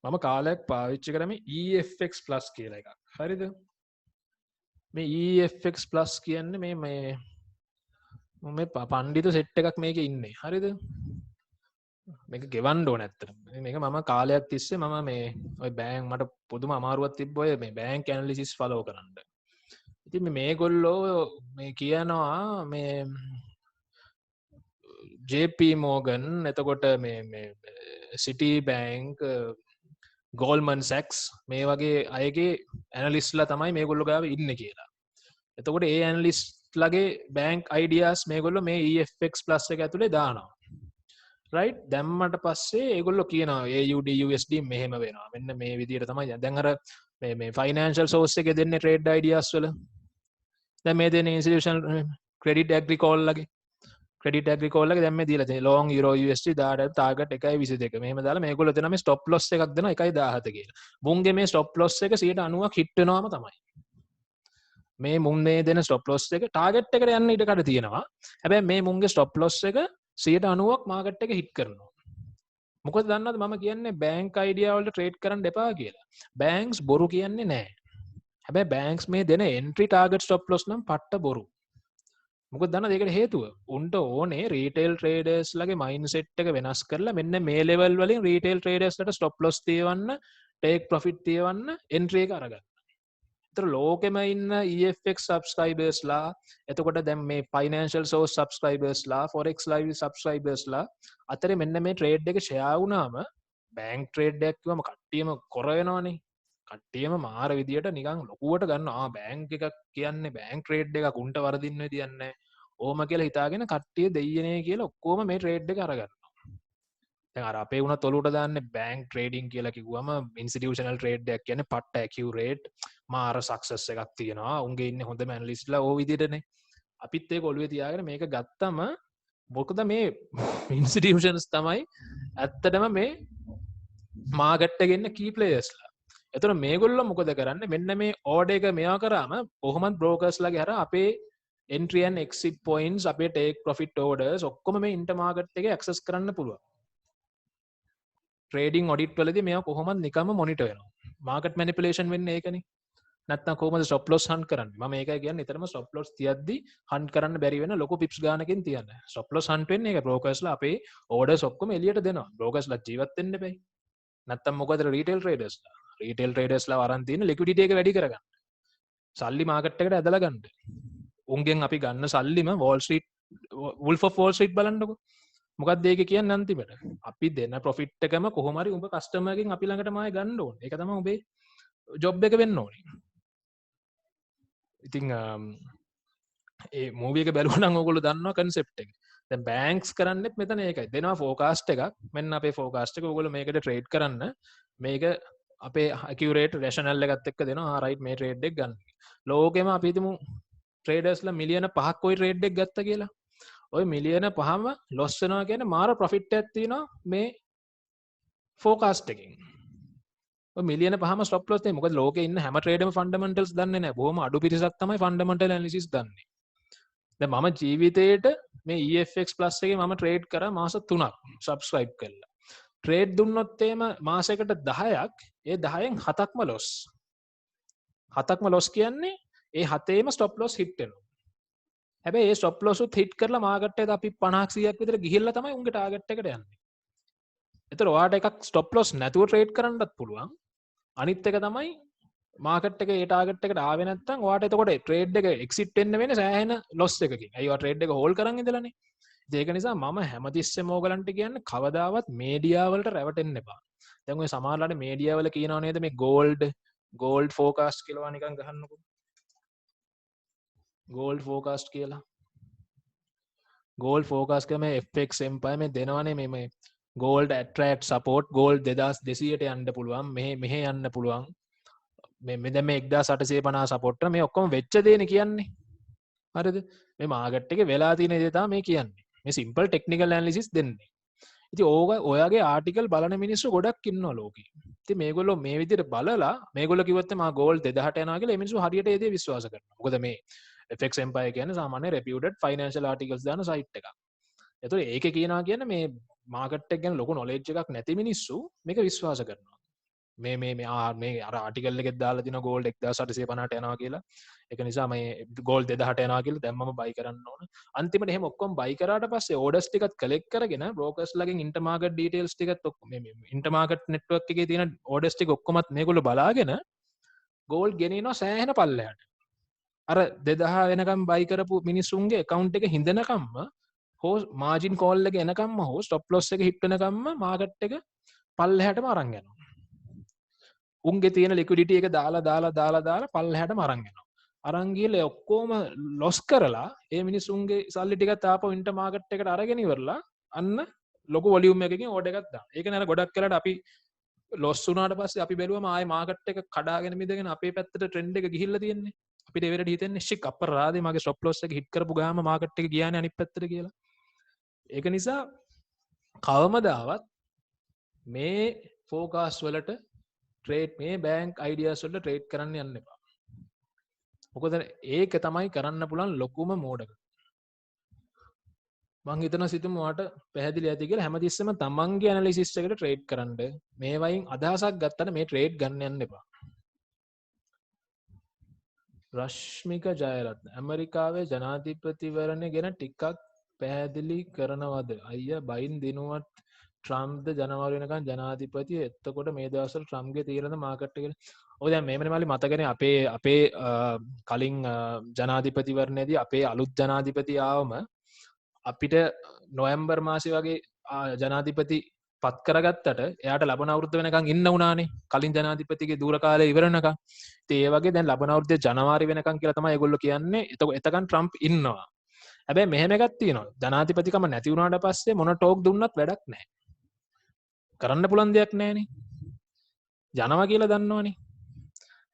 මම කාලයක් පාවිච්චි කරන්නේ EFX Plus කියලා එකක්. හරිද? මේ EFX Plus කියන්නේ මේ පණ්ඩිත සෙට් එකක් මේකේ ඉන්නේ. හරිද? මේක ගෙවන්න ඕන ඇත්තටම. මේක මම කාලයක් තිස්සේ මම මේ ඔය බෑන්ක් මට පුදුම අමාරුවක් තිබ්බ ඔය මේ බෑන්ක් ඇනලිසිස් ෆලෝ කරන්න. ඉතින් මේගොල්ලෝ මේ කියනවා මේ JP Morgan එතකොට මේ City Bank Goldman Sachs මේ වගේ අයගේ ඇනලිස්ට්ලා තමයි මේගොල්ලෝ ගාව ඉන්නේ කියලා. එතකොට ඒ ඇනලිස්ට්ලාගේ බෑන්ක් අයිඩියාස් මේගොල්ලෝ මේ EFX Plus එක ඇතුලේ දානවා. රයිට් දැම්මට පස්සේ ඒගොල්ලෝ කියනවා AUD USD මෙහෙම වෙනවා. මෙන්න මේ විදිහට තමයි. දැන් අර මේ ෆයිනෑන්ෂල් සෝස් එකේ දෙන්නේ ට්‍රේඩ් අයිඩියාස් වල. දැන් මේ දෙන්නේ ඉන්ස්ටිටියුෂනල් ක්‍රෙඩිට් ඇග්‍රිකෝල් ලගේ ක්‍රෙඩිට් ඇග්‍රිකෝල් ලගේ දැන් මේ දීලා තියෙන්නේ ලොන් යුරෝ USD දාට ටාගට් 1.22 මෙහෙම දාලා මේගොල්ලෝ දෙනවා මේ ස්ටොප් ලොස් එකක් දෙනවා 1.17 කියලා. මුන්ගේ මේ ස්ටොප් ලොස් එක 90ක් හිට් වෙනවාම තමයි. මේ මුන් මේ දෙන ස්ටොප් ලොස් එක ටාගට් එකට යන්න ඉඩ කඩ තියෙනවා. හැබැයි මේ මුන්ගේ ස්ටොප් ලොස් එක 90ක් මාකට් එක හිට් කරනවා. මොකද දන්නවද මම කියන්නේ බැංක් අයිඩියා වලට ට්‍රේඩ් කරන්න එපා කියලා. බැංක්ස් බොරු කියන්නේ නැහැ. හැබැයි බැංක්ස් මේ දෙන එන්ට්‍රි ටාගට් ස්ටොප් ලොස් නම් පට්ට බොරු. මොකද දන්නවද ඒකට හේතුව? උන්ට ඕනේ රීටේල් ට්‍රේඩර්ස් ලගේ මයින්ඩ්සෙට් එක වෙනස් කරලා මෙන්න මේ ලෙවල් වලින් රීටේල් ට්‍රේඩර්ස්ලට ස්ටොප් ලොස් තියවන්න, ටේක් ප්‍රොෆිට් තියවන්න එන්ට්‍රි එක අරගන්න. ඒතර ලෝකෙම ඉන්න EFX සබ්ස්ක්‍රයිබර්ස්ලා, එතකොට දැන් මේ ෆයිනෑන්ෂල් සෝස් සබ්ස්ක්‍රයිබර්ස්ලා, Forex Live සබ්ස්ක්‍රයිබර්ස්ලා අතරේ මෙන්න මේ ට්‍රේඩ් එක ෂෙයා වුණාම බැංක් ට්‍රේඩ් එකක් කිව්වම කට්ටියම කොර වෙනවනේ. කට්ටියම මාර විදියට නිකන් ලොකුවට ගන්නවා. බැංක් එකක් කියන්නේ බැංක් ට්‍රේඩ් එකක් උන්ට වරදින්න විදියන්නේ. ඕම කියලා හිතාගෙන කට්ටිය දෙයියනේ කියලා ඔක්කොම මේ ට්‍රේඩ් එක අරගන්නවා. දැන් අර අපේ උනත් ඔලුවට දාන්නේ බැංක් ට්‍රේඩින් කියලා කිව්වම ඉන්ස්ටිටියුෂනල් ට්‍රේඩ් එකක් කියන්නේ පට්ට ඇකියුරේට් මාර සක්සස් එකක් තියෙනවා. උන්ගේ ඉන්නේ හොඳම ඇනලිස්ට්ලා ඕ විදියටනේ. අපිත් ඒක ඔළුවේ තියාගෙන මේක ගත්තම මොකද මේ ඉන්ස්ටිටියුෂන්ස් තමයි ඇත්තටම මේ මාකට් එකේ ඉන්න කී ප්ලේයර්ස්ලා. එතන මේගොල්ලෝ මොකද කරන්නේ? මෙන්න මේ ඕඩර් එක මෙයා කරාම කොහොමද බ්‍රෝකර්ස්ලාගේ හර අපේ entry and exit points, අපේ take profit orders ඔක්කොම මේ ඉන්ටර් මාකට් එකේ access කරන්න පුළුවන්. trading audit වලදී මෙයා කොහොමද නිකම්ම monitor වෙනවා. market manipulation වෙන්නේ ඒකනේ. නැත්නම් කොහොමද stop loss hunt කරන්නේ? මම ඒකයි කියන්නේ නිතරම stop loss තියද්දි hunt කරන්න බැරි වෙන ලොකු pips ගානකින් තියන්න. stop loss hunt වෙන්නේ ඒක බ්‍රෝකර්ස්ලා අපේ orders ඔක්කොම එළියට දෙනවා. බ්‍රෝකර්ස්ලා ජීවත් වෙන්න බෑ. නැත්නම් මොකද retail traders ලා රීටේල් ට්‍රේඩර්ස්ලා අරන් තියෙන ලික්විඩිටි එක වැඩි කරගන්න. සල්ලි මාකට් එකට ඇදලා ගන්න. උන්ගෙන් අපි ගන්න සල්ලිම Wall Street wolf of Wall Street බලන්නකො. මොකක්ද ඒක කියන්නේ අන්තිමට? අපි දෙන ප්‍රොෆිට් එකම කොහොම හරි උඹ කස්ටමර්ගෙන් අපි ළඟටම ආයෙ ගන්න ඕනේ. ඒක තමයි උඹේ ජොබ් එක වෙන්න ඕනේ. ඉතින් ඒ මූවි එක බැලුවා නම් ඕගොල්ලෝ දන්නවා කන්සෙප්ට් එක. දැන් බැංක්ස් කරන්නේත් මෙතන ඒකයි. දෙනවා ෆෝකාස්ට් එකක්. මෙන්න අපේ ෆෝකාස්ට් එක ඕගොල්ලෝ මේකට ට්‍රේඩ් කරන්න. මේක අපේ ඇකියුරේට් රැෂනල් එකත් එක්ක දෙනවා. රයිට් මේ ට්‍රේඩ් එක ගන්න. ලෝකෙම අපි හිතමු ට්‍රේඩර්ස්ලා මිලියන 5ක් ওই ට්‍රේඩ් එක ගත්තා කියලා. ওই මිලියන 5ම ලොස් වෙනවා කියන්නේ මාර ප්‍රොෆිට් එකක් තියෙනවා මේ ෆෝකාස්ට් එකෙන්. ඔය මිලියන 5ම ස්ටොප් ලොස් තියෙනවා. මොකද ලෝකේ ඉන්න හැම ට්‍රේඩර්ම ෆන්ඩමෙන්ටල්ස් දන්නේ නැහැ. බොහොම අඩු පිරිසක් තමයි ෆන්ඩමෙන්ටල් ඇනලිසිස් දන්නේ. දැන් මම ජීවිතේට මේ EFX Plus එකේ මම ට්‍රේඩ් කරා මාස 3ක් සබ්ස්ක්‍රයිබ් කරලා. ට්‍රේඩ් දුන්නොත් එහෙම මාසයකට 10ක්, ඒ 10න් 7ක්ම ලොස්. 7ක්ම ලොස් කියන්නේ ඒ 7ේම ස්ටොප් ලොස් හිට් වෙනවා. හැබැයි ඒ ස්ටොප් ලොස් උත් හිට් කරලා මාකට් එකට අපි 50ක් 100ක් විතර ගිහිල්ලා තමයි උන්ගේ ටාගට් එකට යන්නේ. ඒතර ඔයාට එකක් ස්ටොප් ලොස් නැතුව ට්‍රේඩ් කරන්නත් පුළුවන්. අනිත් එක තමයි මාකට් එක ඒ ටාගට් එකට ආවේ නැත්නම් ඔයාට එතකොට ට්‍රේඩ් එක එක්සිට් වෙන්න වෙන්නේ සෑහෙන ලොස් එකකින්. අයියෝ ට්‍රේඩ් එක හෝල්ඩ් කරන් ඉඳලානේ. ඒක නිසා මම හැමතිස්සෙම ඕගලන්ට කියන්නේ කවදාවත් මීඩියා වලට රැවටෙන්න එපා. දැන් ඔය සමහරලාට මීඩියා වල කියනවා නේද මේ ගෝල්ඩ් ෆෝකාස්ට් කියලා නිකන් ගහන්නකෝ. ගෝල්ඩ් ෆෝකාස්ට් කියලා. ගෝල්ඩ් ෆෝකාස්ට් එක මේ FX Empire මේ දෙනවනේ මේ ගෝල්ඩ් ඇට්‍රැක්ට් සපෝට් ගෝල්ඩ් 2200ට යන්න පුළුවන්. මෙහෙ යන්න පුළුවන්. මේ දැන් මේ 1850 සපෝට් මේ ඔක්කොම වෙච්ච දේනේ කියන්නේ. හරිද? මේ මාකට් එකේ වෙලා තියෙන දේ තමයි මේ කියන්නේ. මේ සිම්පල් ටෙක්නිකල් ඇනලිසිස් දෙන්නේ. ඉතින් ඔයාගේ ආටිකල් බලන මිනිස්සු ගොඩක් ඉන්නවා ලෝකේ. ඉතින් මේගොල්ලෝ මේ විදිහට බලලා මේගොල්ලෝ කිව්වොත් මා ගෝල්ඩ් 2000ට යනවා කියලා ඒ මිනිස්සු හරියට ඒ දේ විශ්වාස කරනවා. මොකද මේ FX Empire කියන්නේ සාමාන්‍ය reputed financial articles දාන site එකක්. ඒතකොට ඒකේ කියනවා කියන්නේ මේ මාකට් එක ගැන ලොකු knowledge එකක් නැති මිනිස්සු මේක විශ්වාස කරනවා. මේ අර ආටිකල් එකෙත් දාලා දින ගෝල්ඩ් 1850ට යනවා කියලා. ඒක නිසා මේ ගෝල්ඩ් 2000ට යනවා කියලා දැම්මම බයි කරන්න ඕන. අන්තිමට එහෙම ඔක්කොම බයි කරාට පස්සේ ඕඩර්ස් ටිකත් කලෙක්ට් කරගෙන බ්‍රෝකර්ස්ලාගෙන් ඉන්ටර් මාකට් ඩීටේල්ස් ටිකත් ඔක්කොම මේ ඉන්ටර් මාකට් නෙට්වර්ක් එකේ තියෙන ඕඩර්ස් ටික ඔක්කොමත් මේගොල්ලෝ බලාගෙන ගෝල්ඩ් ගෙනිනවා සෑහෙන පල්ලෙහාට. අර 2000 වෙනකම් බයි කරපු මිනිස්සුන්ගේ account එක හින්දනකම්ම හෝ මාජින් කෝල් එක එනකම්ම හෝ ස්ටොප් ලොස් එක හිට් වෙනකම්ම මාකට් එක පල්ලෙහාටම අරන් යනවා. උන්ගේ තියෙන ලික්විඩිටි එක දාලා පල්ලෙහාටම අරන් යනවා. අරන් ගිහලා ඔක්කොම ලොස් කරලා ඒ මිනිස්සුන්ගේ සල්ලි ටික තාපව ඉන්ටර් මාකට් එකට අරගෙන ඉවරලා අන්න ලොකු වොලියුම් එකකින් ඕඩර් එකක් දානවා. ඒක නේද ගොඩක් වෙලාට අපි ලොස් වුණාට පස්සේ අපි බැලුවම ආයේ මාකට් එක කඩාගෙන මිදගෙන අපේ පැත්තට ට්‍රෙන්ඩ් එක ගිහිල්ලා තියෙන්නේ. අපිට ඒ වෙලට හිතෙන්නේ ෂික් අපරාධේ මගේ ස්ටොප් ලොස් එක හිට් කරපු ගාම මාකට් එක ගියානේ අනිත් පැත්තට කියලා. ඒක නිසා කවමදාවත් මේ ෆෝකාස් වලට ට්‍රේඩ් මේ බෑන්ක් අයිඩියාස් වලට ට්‍රේඩ් කරන්න යන්න එපා. මොකද ඒක තමයි කරන්න පුළුවන් ලොකුම මෝඩක. මං හිතන සිතුම වාට පැහැදිලි ඇති කියලා හැමතිස්සෙම තමන්ගේ ඇනලිසිස් එකට ට්‍රේඩ් කරන්න මේ වයින් අදහසක් ගත්තට මේ ට්‍රේඩ් ගන්න යන්න එපා. රශ්මික ජයරත්න ඇමරිකාවේ ජනාධිපතිවරණය ගැන ටිකක් පැහැදිලි කරනවද අයියා බයින් දිනුවත් ට්‍රම්ප්ද ජනවාරි වෙනකන් ජනාධිපති එතකොට මේ දවස්වල ට්‍රම්ප්ගේ තීරණ මාකට් එකට ඔය දැන් මේමනේ මල්ලි මතකනේ අපේ කලින් ජනාධිපතිවරණයේදී අපේ අලුත් ජනාධිපති ආවම අපිට නොවැම්බර් මාසේ වගේ ජනාධිපති පත් කරගත්තට එයාට ලබන අවුරුද්ද වෙනකන් ඉන්න උනානේ කලින් ජනාධිපතිගේ දූර කාලය ඉවරනකම්. ඉතින් ඒ වගේ දැන් ලබන අවුරුද්දේ ජනවාරි වෙනකන් කියලා තමයි ඒගොල්ලෝ කියන්නේ. එතකන් ට්‍රම්ප් ඉන්නවා. හැබැයි මෙහෙම එකක් තියෙනවා. ජනාධිපතිකම නැති වුණාට පස්සේ මොන ටෝක් දුන්නත් වැඩක් නැහැ. කරන්න පුළුවන් දෙයක් නැහැනේ. යනවා කියලා දන්නවනේ.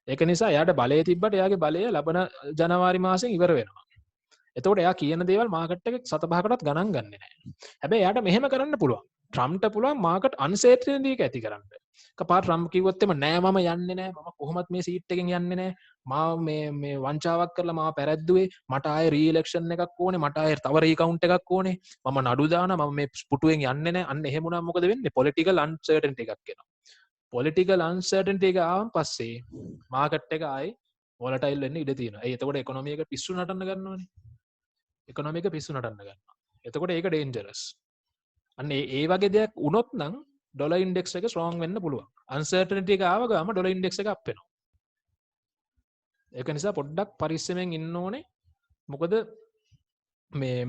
ඒක නිසා එයාට බලය තිබ්බට එයාගේ බලය ලබන ජනවාරි මාසෙන් ඉවර වෙනවා. එතකොට එයා කියන දේවල් මාකට් එකේ සත පහකටවත් ගණන් ගන්නෙ නැහැ. හැබැයි එයාට මෙහෙම කරන්න පුළුවන්. ට්‍රම්ප්ට පුළුවන් මාකට් අන්සර්ටනිටි එක ඇති කරන්න. එකපාර ට්‍රම්ප් කිව්වොත් එම නෑ මම යන්නේ නෑ මම කොහොමත් මේ සීට් එකෙන් යන්නේ නෑ මම මේ වංචාවක් කරලා මාව පැරැද්දුවේ මට ආයේ රීඑලෙක්ෂන් එකක් ඕනේ මට ආයේ තව රීකවුන්ට් එකක් ඕනේ මම නඩු දානවා මම මේ පුටුවෙන් යන්නේ නෑ අන්න එහෙම වුණාම මොකද වෙන්නේ පොලිටිකල් අන්සර්ටනිටි එකක් එනවා. පොලිටිකල් අන්සර්ටනිටි එක ආවම පස්සේ මාකට් එක ආයේ වොලටයිල් වෙන්න ඉඩ තියෙනවා. ඒ එතකොට ඉකොනොමි එක පිස්සු නටන්න ගන්නවනේ. ඉකොනොමි එක පිස්සු නටන්න ගන්නවා. එතකොට ඒක ඩේන්ජරස්. අන්න ඒ වගේ දෙයක් වුණොත් නම් ඩොලර් ඉන්ඩෙක්ස් එක ස්ට්‍රෝං වෙන්න පුළුවන්. අන්සර්ටනිටි එක ආව ගාම ඩොලර් ඉන්ඩෙක්ස් එක අප් වෙනවා. ඒක නිසා පොඩ්ඩක් පරිස්සමෙන් ඉන්න ඕනේ. මොකද මේ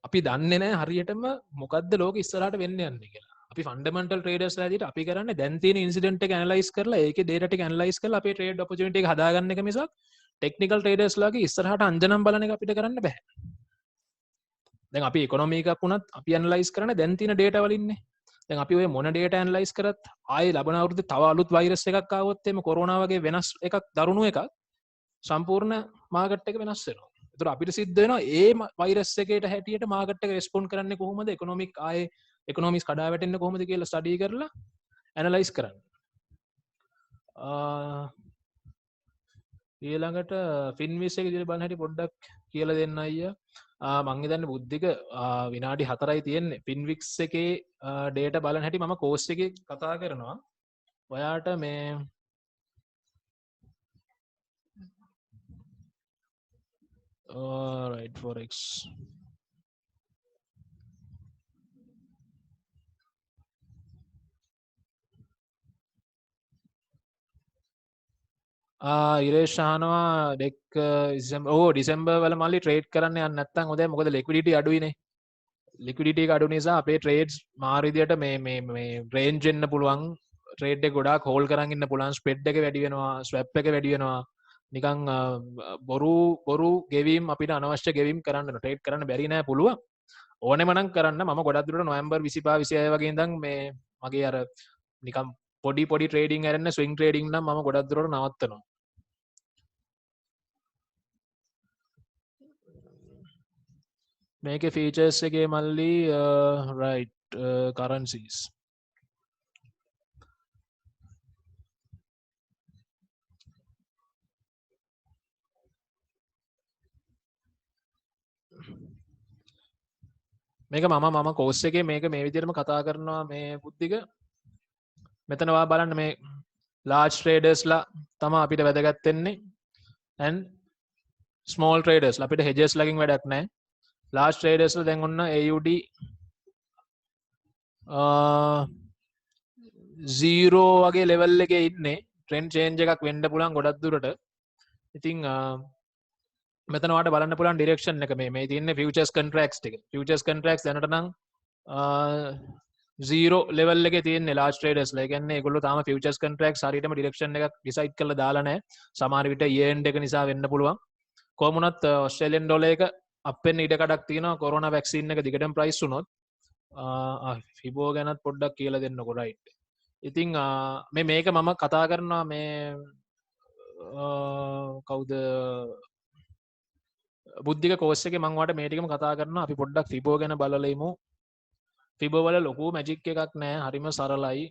අපි දන්නේ නැහැ හරියටම මොකද්ද ලෝකෙ ඉස්සරහට වෙන්න යන්නේ කියලා. අපි ෆන්ඩමෙන්ටල් ට්‍රේඩර්ස්ලා විදිහට අපි කරන්නේ දැන් තියෙන ඉන්සිඩන්ට් එක ඇනලයිස් කරලා ඒකේ ඩේටා ටික ඇනලයිස් කරලා අපේ ට්‍රේඩ් ඔපචුනිටි එක හදාගන්න එක මිසක් ටෙක්නිකල් ට්‍රේඩර්ස්ලාගේ ඉස්සරහට අංජනම් බලන එක අපිට කරන්න බෑ. දැන් අපි ඉකොනොමි එකක් වුණත් අපි ඇනලයිස් කරන්නේ දැන් තියෙන ඩේටා වලින්නේ. දැන් අපි ඔය මොන ඩේටා ඇනලයිස් කරත් ආයේ ලබන අවුරුද්දේ තව අලුත් වෛරස් එකක් ආවොත් එimhe කොරෝනා වගේ වෙනස් එකක් දරුණු එකක් සම්පූර්ණ මාකට් එක වෙනස් වෙනවා. ඒතර අපිට සිද්ධ වෙනවා ඒ වෛරස් එකේට හැටියට මාකට් එක රෙස්පොන්ඩ් කරන්නේ කොහොමද ඉකොනොමික් ආයේ ඉකොනොමික්ස් කඩා වැටෙන්නේ කොහොමද කියලා ස්ටඩි කරලා ඇනලයිස් කරන්න. ඊළඟට ෆින්විස් එක විදිහට බලන හැටි පොඩ්ඩක් කියලා දෙන්න අයියා. මං හිතන්නේ බුද්ධික විනාඩි 4යි තියෙන්නේ. ෆින්වික්ස් එකේ ඩේටා බලන හැටි මම කෝස් එකේ කතා කරනවා. ඔයාට මේ right forex ඉරේෂ් අහනවා ඩෙක් ඩිසෙම්බර් වල මල්ලි ට්‍රේඩ් කරන්න යන්න නැත්නම් හොඳයි මොකද ලික්විඩිටි අඩුයිනේ. ලික්විඩිටි එක අඩු නිසා අපේ ට්‍රේඩ්ස් මාර විදියට මේ රේන්ජ් වෙන්න පුළුවන්. ට්‍රේඩ් එක ගොඩාක් හෝල්ඩ් කරන් ඉන්න පුළුවන්. ස්ප්‍රෙඩ් එක වැඩි වෙනවා, ස්වැප් එක වැඩි වෙනවා. නිකන් බොරු ගෙවීම් අපිට අනවශ්‍ය ගෙවීම් කරන්න ට්‍රේඩ් කරන්න බැරි නෑ පුළුවන්. ඕනෙම නම් කරන්න. මම ගොඩක් දුරට නොවැම්බර් 25 26 වගේ ඉඳන් මේ මගේ අර නිකන් පොඩි ට්‍රේඩින් කරන්න ස්විංగ్ ට්‍රේඩින් නම් මම ගොඩක් දුරට නවත්තනවා. මේකේ ෆීචර්ස් එකේ මල්ලි right currencies මේක මම කෝස් එකේ මේක මේ විදිහටම කතා කරනවා මේ බුද්ධික. මෙතන ඔයා බලන්න මේ large traders ලා තමයි අපිට වැදගත් වෙන්නේ and small traders ලා අපිට hedges ලකින් වැඩක් නැහැ. large traders ලා දැන් ඔන්න AUD 0 වගේ level එකේ ඉන්නේ. trend change එකක් වෙන්න පුළුවන් ගොඩක් දුරට. ඉතින් මෙතන ඔයාලට බලන්න පුළුවන් ඩිරෙක්ෂන් එක මේ තියෙන්නේ ෆියුචර්ස් කොන්ට්‍රැක්ට්ස් ටික. ෆියුචර්ස් කොන්ට්‍රැක්ට්ස් දැනට නම් 0 level එකේ තියෙන්නේ large traders ලා. ඒ කියන්නේ ඒගොල්ලෝ තාම ෆියුචර්ස් කොන්ට්‍රැක්ට්ස් හරියටම ඩිරෙක්ෂන් එකක් ඩිසයිඩ් කරලා දාලා නැහැ. සමහර විට year end එක නිසා වෙන්න පුළුවන්. කොහොම වුණත් ඔස්ට්‍රේලියන් ඩොලර් එක අප් වෙන්න ඉඩ කඩක් තියෙනවා කොරෝනා වැක්සින් එක දිගටම ප්‍රයිස් වුණොත්. ෆිබෝ ගැනත් පොඩ්ඩක් කියලා දෙන්නකෝ රයිට්. ඉතින් මේක මම කතා කරනවා මේ කවුද බුද්ධික කෝස් එකේ මම ඔයාලට මේ ටිකම කතා කරනවා. අපි පොඩ්ඩක් ෆිබෝ ගැන බලලා ඉමු. ෆිබෝ වල ලොකු මැජික් එකක් නැහැ. හරිම සරලයි.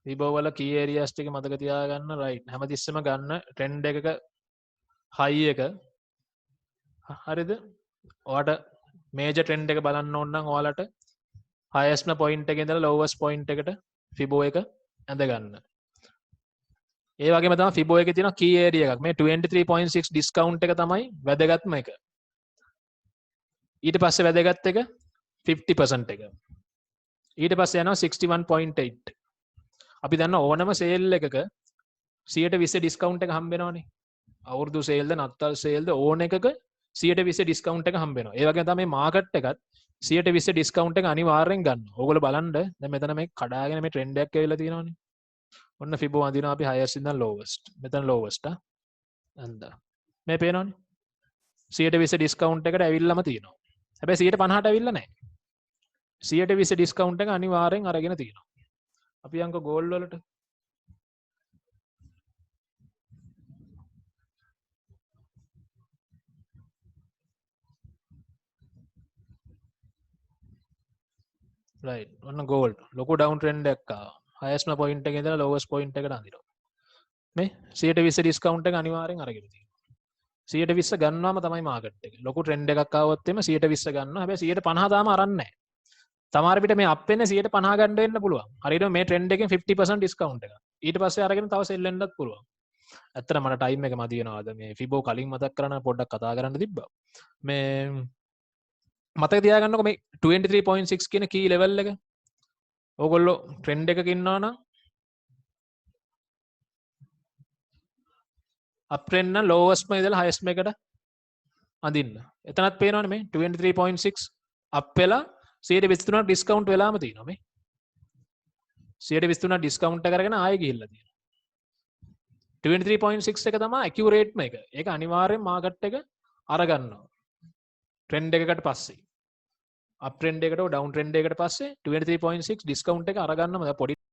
ෆිබෝ වල key areas ටික මතක තියාගන්න. right. හැමතිස්සෙම ගන්න ට්‍රෙන්ඩ් එකක high එක. හරිද? ඔයාලට මේජර් ට්‍රෙන්ඩ් එක බලන්න ඕන නම් ඔයාලට highest point එකේ ඉඳලා lowest point එකට ෆිබෝ එක ඇඳ ගන්න. ඒ වගේම තමයි ෆිබෝ එකේ තියෙන key area එකක්. මේ 23.6 discount එක තමයි වැදගත්ම එක. ඊට පස්සේ වැදගත් එක 50% එක. ඊට පස්සේ යනවා 61.8. අපි දන්න ඕනම සේල් එකක 120 ඩිස්කවුන්ට් එක හම්බ වෙනවනේ. අවුරුදු සේල්ද නත්තල් සේල්ද ඕන එකක 120 ඩිස්කවුන්ට් එක හම්බ වෙනවා. ඒ වගේම තමයි මාකට් එකත් 120 ඩිස්කවුන්ට් එක අනිවාර්යෙන් ගන්න. ඕගොල්ලෝ බලන්න දැන් මෙතන මේ කඩාගෙන මේ ට්‍රෙන්ඩ් එකක් ඇවිල්ලා තියෙනවනේ. ඔන්න ෆිබෝ අඳිනවා අපි highest ඉඳන් lowest. මෙතන lowest අන්ද. මේ පේනවනේ. 120 ඩිස්කවුන්ට් එකට ඇවිල්ලාම තියෙනවා. හැබැයි 150ට ඇවිල්ලා නැහැ. 120 ඩිස්කවුන්ට් එක අනිවාර්යෙන් අරගෙන තියෙනවා. අපි යන්කෝ ගෝල්ඩ් වලට. right ඔන්න ගෝල්ඩ් ලොකු ඩවුන් ට්‍රෙන්ඩ් එකක් ආවා. highest point එකේ ඉඳලා lowest point එකට අඳිනවා. මේ 120 ඩිස්කවුන්ට් එක අනිවාර්යෙන් අරගෙන තියෙනවා. 120 ගන්නවම තමයි මාකට් එක. ලොකු ට්‍රෙන්ඩ් එකක් ආවොත් එimhe 120 ගන්නවා. හැබැයි 150 තාම අරන් නැහැ. තමාර පිට මේ අප් වෙන්නේ 150 ගන්න වෙන්න පුළුවන්. හරියට මේ ට්‍රෙන්ඩ් එකෙන් 50% ඩිස්කවුන්ට් එක. ඊට පස්සේ අරගෙන තව සෙල් වෙන්නත් පුළුවන්. ඇත්තට මට ටයිම් එක මදි වෙනවාද මේ ෆිබෝ කලින් මතක් කරන්න පොඩ්ඩක් කතා කරන්න තිබ්බා. මේ මතක තියාගන්නකො මේ 23.6 කියන කී ලෙවල් එක. ඕගොල්ලෝ ට්‍රෙන්ඩ් එකක ඉන්නවා නම් අප් ට්‍රෙන්ඩ් නම් lowest එක ඉඳලා highest එකට අඳින්න. එතනත් පේනවනේ මේ 23.6 අප් වෙලා 123ක් ඩිස්කවුන්ට් වෙලාම තියෙනවා මේ. 123ක් ඩිස්කවුන්ට් එක අරගෙන ආයෙ ගිහිල්ලා තියෙනවා. 23.6 එක තමයි ඇකියුරේට්ම එක. ඒක අනිවාර්යෙන් මාකට් එක අරගන්නවා. ට්‍රෙන්ඩ් එකකට පස්සේ. අප් ට්‍රෙන්ඩ් එකට ඩවුන් ට්‍රෙන්ඩ් එකකට පස්සේ 23.6 ඩිස්කවුන්ට් එක අරගන්නම පොඩි